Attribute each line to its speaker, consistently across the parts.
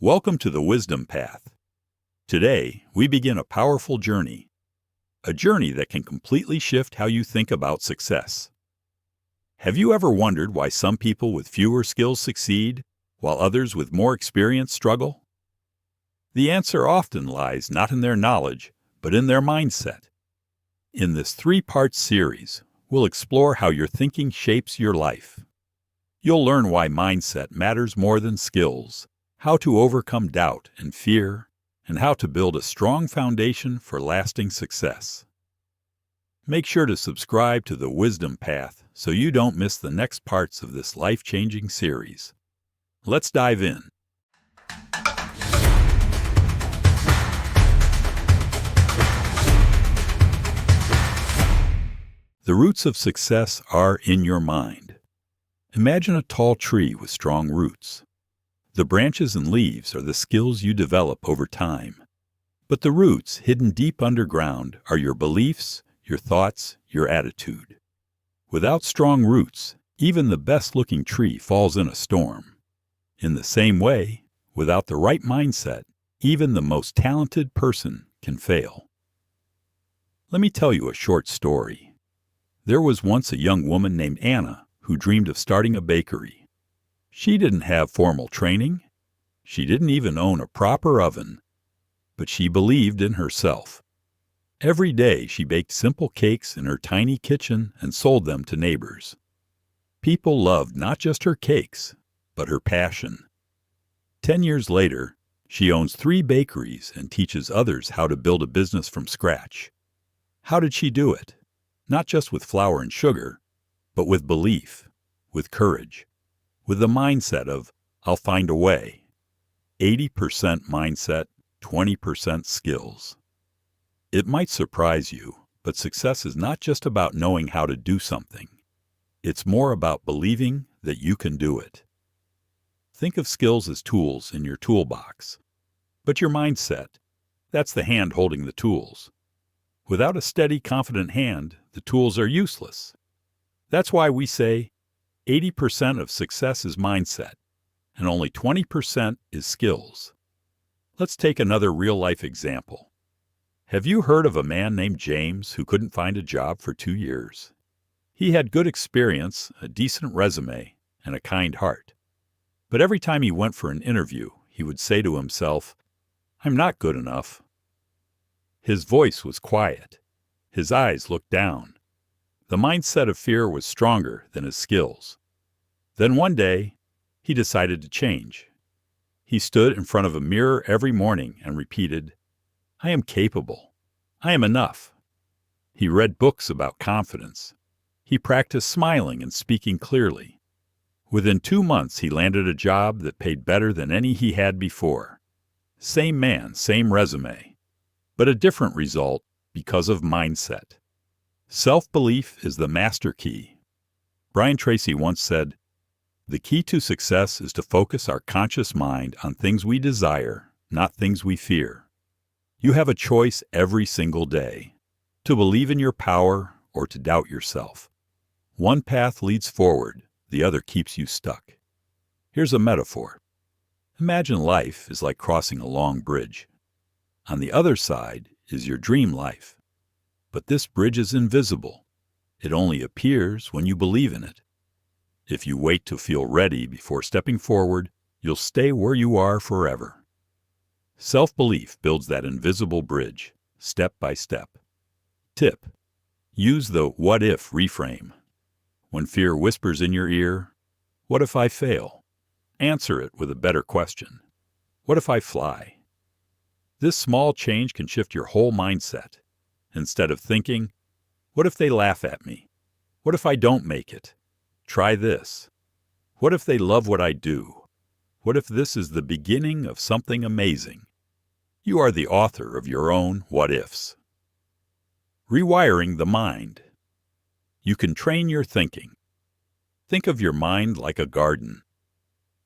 Speaker 1: Welcome to the Wisdom Path. Today, we begin a powerful journey, a journey that can completely shift how you think about success. Have you ever wondered why some people with fewer skills succeed, while others with more experience struggle? The answer often lies not in their knowledge, but in their mindset. In this three-part series, we'll explore how your thinking shapes your life. You'll learn why mindset matters more than skills, how to overcome doubt and fear, and how to build a strong foundation for lasting success. Make sure to subscribe to the Wisdom Path so you don't miss the next parts of this life-changing series. Let's dive in. The roots of success are in your mind. Imagine a tall tree with strong roots. The branches and leaves are the skills you develop over time. But the roots, hidden deep underground, are your beliefs, your thoughts, your attitude. Without strong roots, even the best-looking tree falls in a storm. In the same way, without the right mindset, even the most talented person can fail. Let me tell you a short story. There was once a young woman named Anna who dreamed of starting a bakery. She didn't have formal training. She didn't even own a proper oven. But she believed in herself. Every day she baked simple cakes in her tiny kitchen and sold them to neighbors. People loved not just her cakes, but her passion. 10 years later, she owns 3 bakeries and teaches others how to build a business from scratch. How did she do it? Not just with flour and sugar, but with belief, with courage, with the mindset of, I'll find a way. 80% mindset, 20% skills. It might surprise you, but success is not just about knowing how to do something. It's more about believing that you can do it. Think of skills as tools in your toolbox. But your mindset, that's the hand holding the tools. Without a steady, confident hand, the tools are useless. That's why we say 80% of success is mindset, and only 20% is skills. Let's take another real-life example. Have you heard of a man named James who couldn't find a job for 2 years? He had good experience, a decent resume, and a kind heart. But every time he went for an interview, he would say to himself, "I'm not good enough." His voice was quiet. His eyes looked down. The mindset of fear was stronger than his skills. Then one day, he decided to change. He stood in front of a mirror every morning and repeated, "I am capable. I am enough." He read books about confidence. He practiced smiling and speaking clearly. Within 2 months, he landed a job that paid better than any he had before. Same man, same resume, but a different result because of mindset. Self-belief is the master key. Brian Tracy once said, "The key to success is to focus our conscious mind on things we desire, not things we fear." You have a choice every single day, to believe in your power or to doubt yourself. One path leads forward, the other keeps you stuck. Here's a metaphor. Imagine life is like crossing a long bridge. On the other side is your dream life. But this bridge is invisible. It only appears when you believe in it. If you wait to feel ready before stepping forward, you'll stay where you are forever. Self-belief builds that invisible bridge, step by step. Tip: use the what if reframe. When fear whispers in your ear, "What if I fail?" Answer it with a better question. "What if I fly?" This small change can shift your whole mindset. Instead of thinking, "What if they laugh at me? What if I don't make it?" Try this. "What if they love what I do? What if this is the beginning of something amazing?" You are the author of your own what ifs. Rewiring the mind. You can train your thinking. Think of your mind like a garden.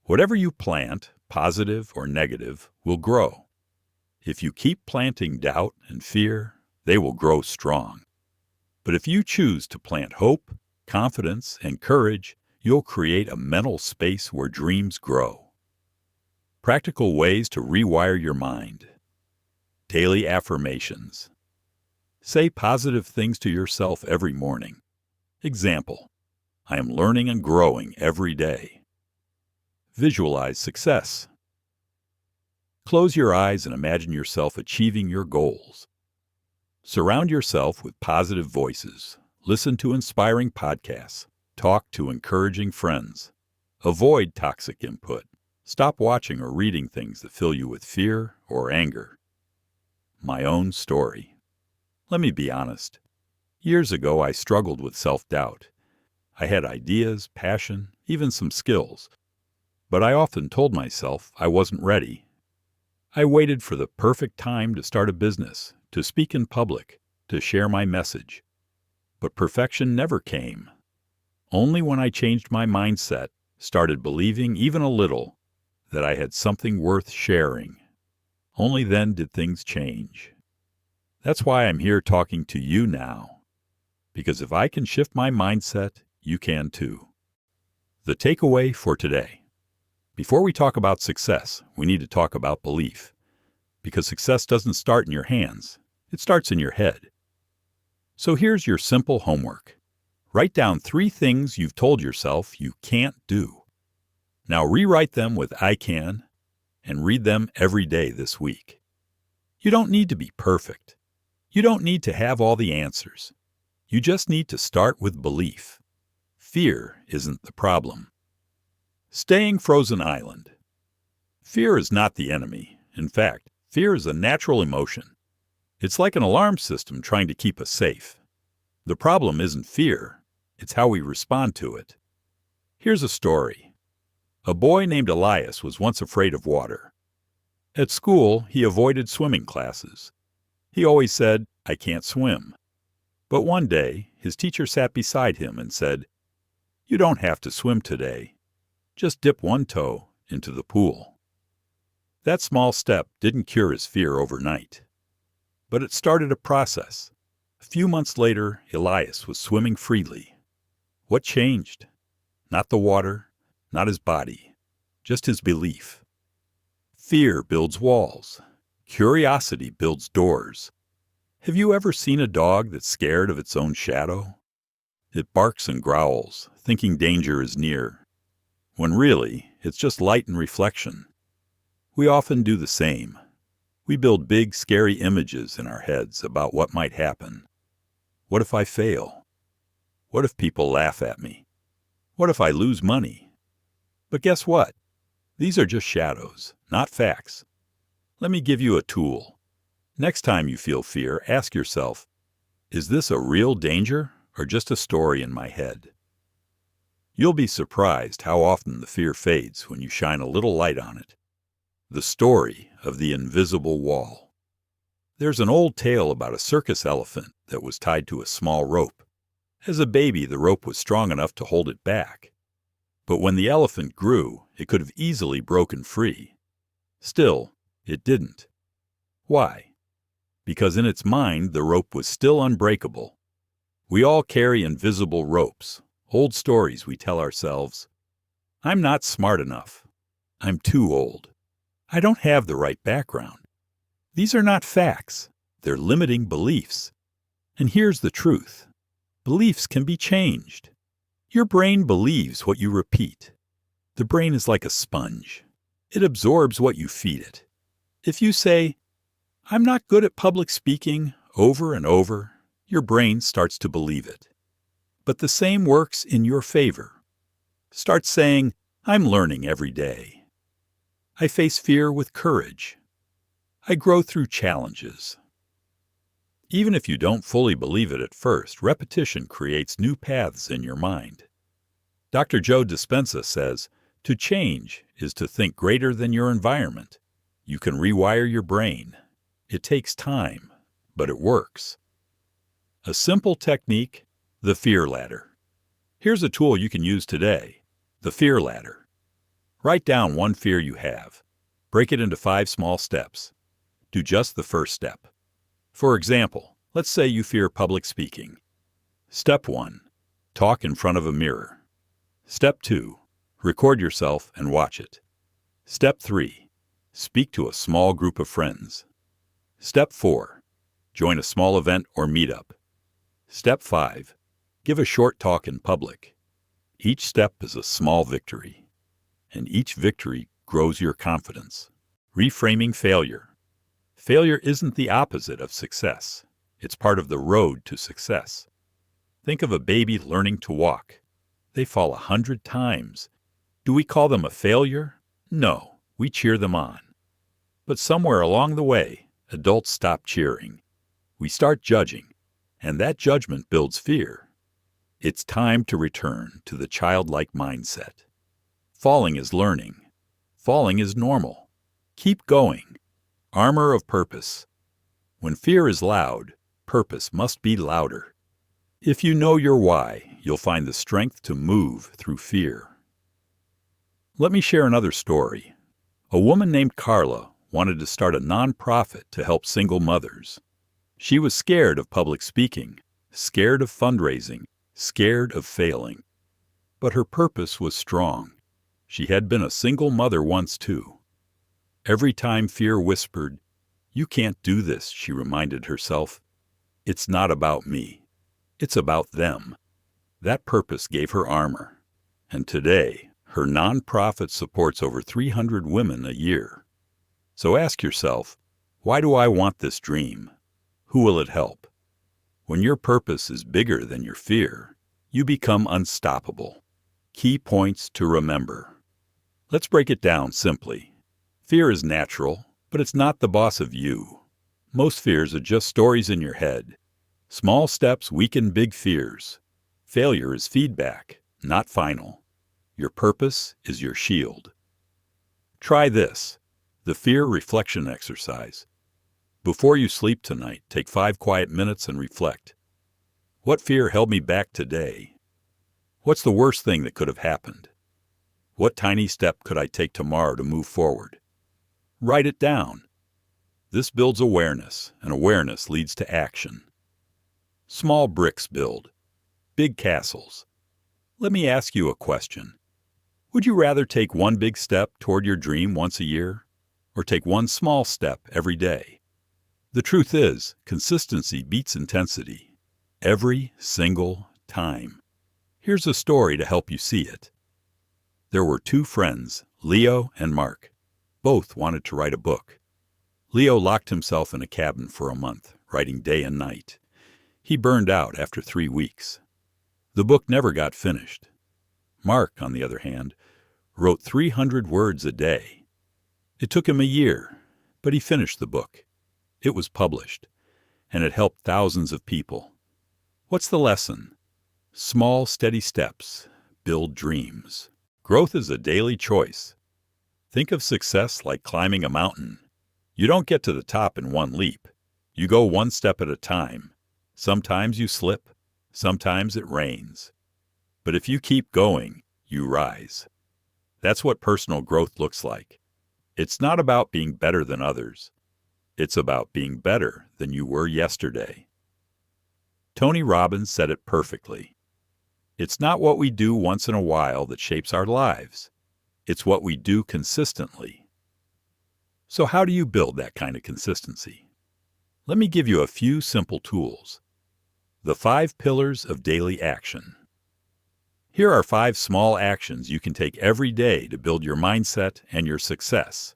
Speaker 1: Whatever you plant, positive or negative, will grow. If you keep planting doubt and fear, they will grow strong. But if you choose to plant hope, confidence, and courage, you'll create a mental space where dreams grow. Practical ways to rewire your mind. Daily affirmations. Say positive things to yourself every morning. Example: I am learning and growing every day. Visualize success. Close your eyes and imagine yourself achieving your goals. Surround yourself with positive voices. Listen to inspiring podcasts. Talk to encouraging friends. Avoid toxic input. Stop watching or reading things that fill you with fear or anger. My own story. Let me be honest. Years ago, I struggled with self-doubt. I had ideas, passion, even some skills, but I often told myself I wasn't ready. I waited for the perfect time to start a business, to speak in public, to share my message. But perfection never came. Only when I changed my mindset, started believing even a little that I had something worth sharing, only then did things change. That's why I'm here talking to you now. Because if I can shift my mindset, you can too. The takeaway for today. Before we talk about success, we need to talk about belief. Because success doesn't start in your hands, it starts in your head. So here's your simple homework. Write down 3 things you've told yourself you can't do. Now rewrite them with I can, and read them every day this week. You don't need to be perfect. You don't need to have all the answers. You just need to start with belief. Fear isn't the problem. Staying frozen island. Fear is not the enemy. In fact, fear is a natural emotion. It's like an alarm system trying to keep us safe. The problem isn't fear, it's how we respond to it. Here's a story. A boy named Elias was once afraid of water. At school, he avoided swimming classes. He always said, "I can't swim." But one day, his teacher sat beside him and said, "You don't have to swim today. Just dip one toe into the pool." That small step didn't cure his fear overnight. But it started a process. A few months later, Elias was swimming freely. What changed? Not the water, not his body, just his belief. Fear builds walls. Curiosity builds doors. Have you ever seen a dog that's scared of its own shadow? It barks and growls, thinking danger is near, when really, it's just light and reflection. We often do the same. We build big, scary images in our heads about what might happen. What if I fail? What if people laugh at me? What if I lose money? But guess what? These are just shadows, not facts. Let me give you a tool. Next time you feel fear, ask yourself, is this a real danger or just a story in my head? You'll be surprised how often the fear fades when you shine a little light on it. The story of the invisible wall. There's an old tale about a circus elephant that was tied to a small rope. As a baby, the rope was strong enough to hold it back. But when the elephant grew, it could have easily broken free. Still, it didn't. Why? Because in its mind, the rope was still unbreakable. We all carry invisible ropes, old stories we tell ourselves. I'm not smart enough. I'm too old. I don't have the right background. These are not facts. They're limiting beliefs. And here's the truth. Beliefs can be changed. Your brain believes what you repeat. The brain is like a sponge. It absorbs what you feed it. If you say, "I'm not good at public speaking," over and over, your brain starts to believe it. But the same works in your favor. Start saying, "I'm learning every day. I face fear with courage. I grow through challenges." Even if you don't fully believe it at first, repetition creates new paths in your mind. Dr. Joe Dispenza says, "To change is to think greater than your environment." You can rewire your brain. It takes time, but it works. A simple technique, the fear ladder. Here's a tool you can use today, the fear ladder. Write down one fear you have. Break it into 5 small steps. Do just the first step. For example, let's say you fear public speaking. Step 1, talk in front of a mirror. Step 2, record yourself and watch it. Step 3, Speak to a small group of friends. Step 4. Join a small event or meetup. Step 5. Give a short talk in public. Each step is a small victory, and each victory grows your confidence. Reframing failure. Failure isn't the opposite of success. It's part of the road to success. Think of a baby learning to walk. They fall 100 times. Do we call them a failure? No, we cheer them on. But somewhere along the way, adults stop cheering. We start judging, and that judgment builds fear. It's time to return to the childlike mindset. Falling is learning. Falling is normal. Keep going. Armor of purpose. When fear is loud, purpose must be louder. If you know your why, you'll find the strength to move through fear. Let me share another story. A woman named Carla wanted to start a nonprofit to help single mothers. She was scared of public speaking, scared of fundraising, scared of failing. But her purpose was strong. She had been a single mother once too. Every time fear whispered, "You can't do this," she reminded herself, "It's not about me. It's about them." That purpose gave her armor. And today, her nonprofit supports over 300 women a year. So ask yourself, why do I want this dream? Who will it help? When your purpose is bigger than your fear, you become unstoppable. Key points to remember. Let's break it down simply. Fear is natural, but it's not the boss of you. Most fears are just stories in your head. Small steps weaken big fears. Failure is feedback, not final. Your purpose is your shield. Try this, the fear reflection exercise. Before you sleep tonight, take 5 quiet minutes and reflect. What fear held me back today? What's the worst thing that could have happened? What tiny step could I take tomorrow to move forward? Write it down. This builds awareness, and awareness leads to action. Small bricks build big castles. Let me ask you a question. Would you rather take one big step toward your dream once a year, or take one small step every day? The truth is, consistency beats intensity. Every single time. Here's a story to help you see it. There were 2 friends, Leo and Mark. Both wanted to write a book. Leo locked himself in a cabin for a month, writing day and night. He burned out after 3 weeks. The book never got finished. Mark, on the other hand, wrote 300 words a day. It took him a year, but he finished the book. It was published, and it helped thousands of people. What's the lesson? Small, steady steps build dreams. Growth is a daily choice. Think of success like climbing a mountain. You don't get to the top in one leap. You go one step at a time. Sometimes you slip, sometimes it rains. But if you keep going, you rise. That's what personal growth looks like. It's not about being better than others. It's about being better than you were yesterday. Tony Robbins said it perfectly. It's not what we do once in a while that shapes our lives. It's what we do consistently. So how do you build that kind of consistency? Let me give you a few simple tools. The 5 pillars of daily action. Here are 5 small actions you can take every day to build your mindset and your success.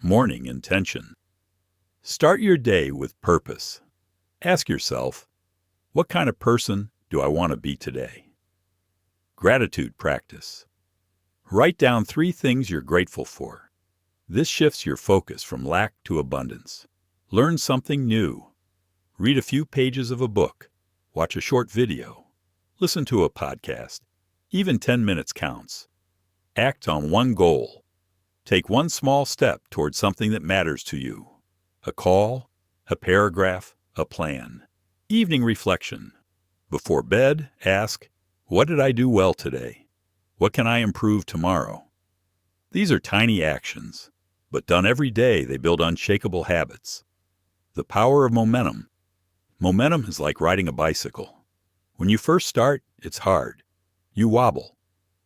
Speaker 1: Morning intention. Start your day with purpose. Ask yourself, what kind of person do I want to be today? Gratitude practice. Write down 3 things you're grateful for. This shifts your focus from lack to abundance. Learn something new. Read a few pages of a book. Watch a short video. Listen to a podcast. Even 10 minutes counts. Act on one goal. Take one small step towards something that matters to you. A call, a paragraph, a plan. Evening reflection. Before bed, ask, what did I do well today? What can I improve tomorrow? These are tiny actions, but done every day they build unshakable habits. The power of momentum. Momentum is like riding a bicycle. When you first start, it's hard. You wobble.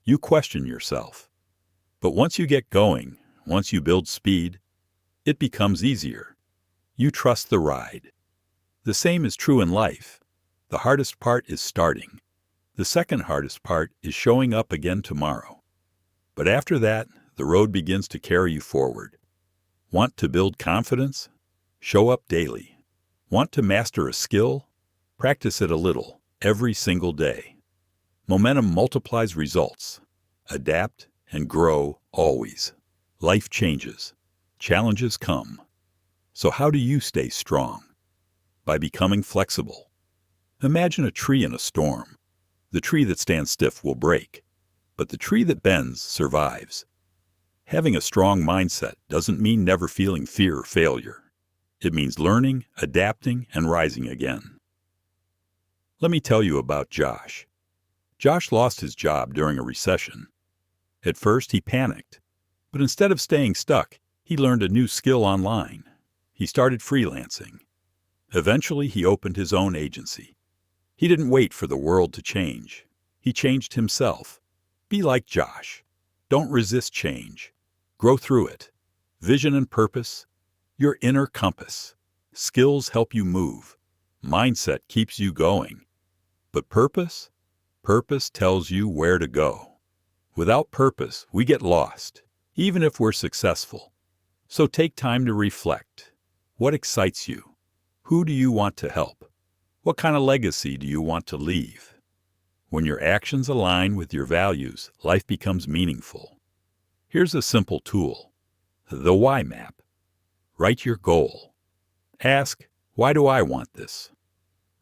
Speaker 1: You question yourself. But once you get going, once you build speed, it becomes easier. You trust the ride. The same is true in life. The hardest part is starting. The second hardest part is showing up again tomorrow. But after that, the road begins to carry you forward. Want to build confidence? Show up daily. Want to master a skill? Practice it a little, every single day. Momentum multiplies results. Adapt and grow always. Life changes. Challenges come. So how do you stay strong? By becoming flexible. Imagine a tree in a storm. The tree that stands stiff will break, but the tree that bends survives. Having a strong mindset doesn't mean never feeling fear or failure. It means learning, adapting, and rising again. Let me tell you about Josh. Josh lost his job during a recession. At first, he panicked, but instead of staying stuck, he learned a new skill online. He started freelancing. Eventually, he opened his own agency. He didn't wait for the world to change. He changed himself. Be like Josh. Don't resist change. Grow through it. Vision and purpose, your inner compass. Skills help you move. Mindset keeps you going. But purpose? Purpose tells you where to go. Without purpose, we get lost, even if we're successful. So take time to reflect. What excites you? Who do you want to help? What kind of legacy do you want to leave? When your actions align with your values, life becomes meaningful. Here's a simple tool. The why map. Write your goal. Ask, why do I want this?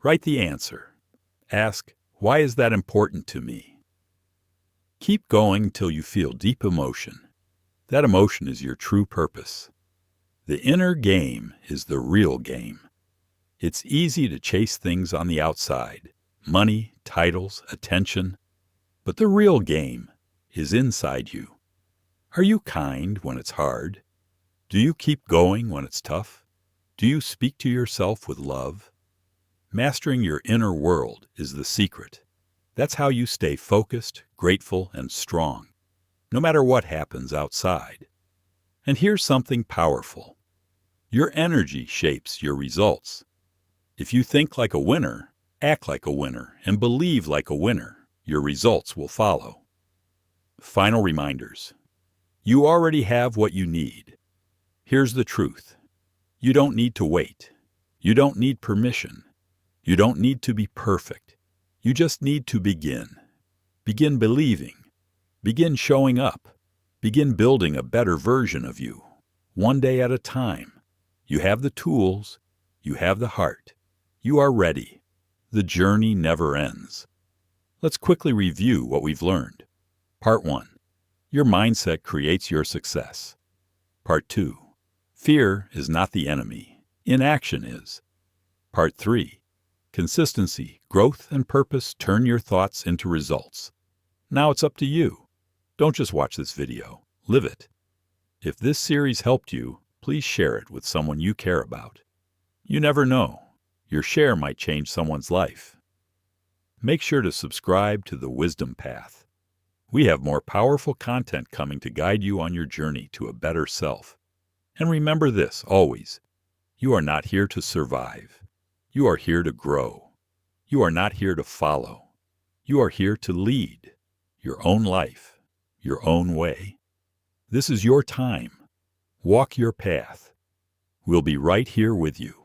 Speaker 1: Write the answer. Ask, why is that important to me? Keep going till you feel deep emotion. That emotion is your true purpose. The inner game is the real game. It's easy to chase things on the outside, money, titles, attention, but the real game is inside you. Are you kind when it's hard? Do you keep going when it's tough? Do you speak to yourself with love? Mastering your inner world is the secret. That's how you stay focused, grateful, and strong, no matter what happens outside. And here's something powerful. Your energy shapes your results. If you think like a winner, act like a winner, and believe like a winner, your results will follow. Final reminders. You already have what you need. Here's the truth. You don't need to wait. You don't need permission. You don't need to be perfect. You just need to begin. Begin believing. Begin showing up. Begin building a better version of you, one day at a time. You have the tools. You have the heart. You are ready. The journey never ends. Let's quickly review what we've learned. Part 1. Your mindset creates your success. Part 2. Fear is not the enemy. Inaction is. Part 3. Consistency, growth, and purpose turn your thoughts into results. Now it's up to you. Don't just watch this video. Live it. If this series helped you, please share it with someone you care about. You never know. Your share might change someone's life. Make sure to subscribe to The Wisdom Path. We have more powerful content coming to guide you on your journey to a better self. And remember this always. You are not here to survive. You are here to grow. You are not here to follow. You are here to lead your own life, your own way. This is your time. Walk your path. We'll be right here with you.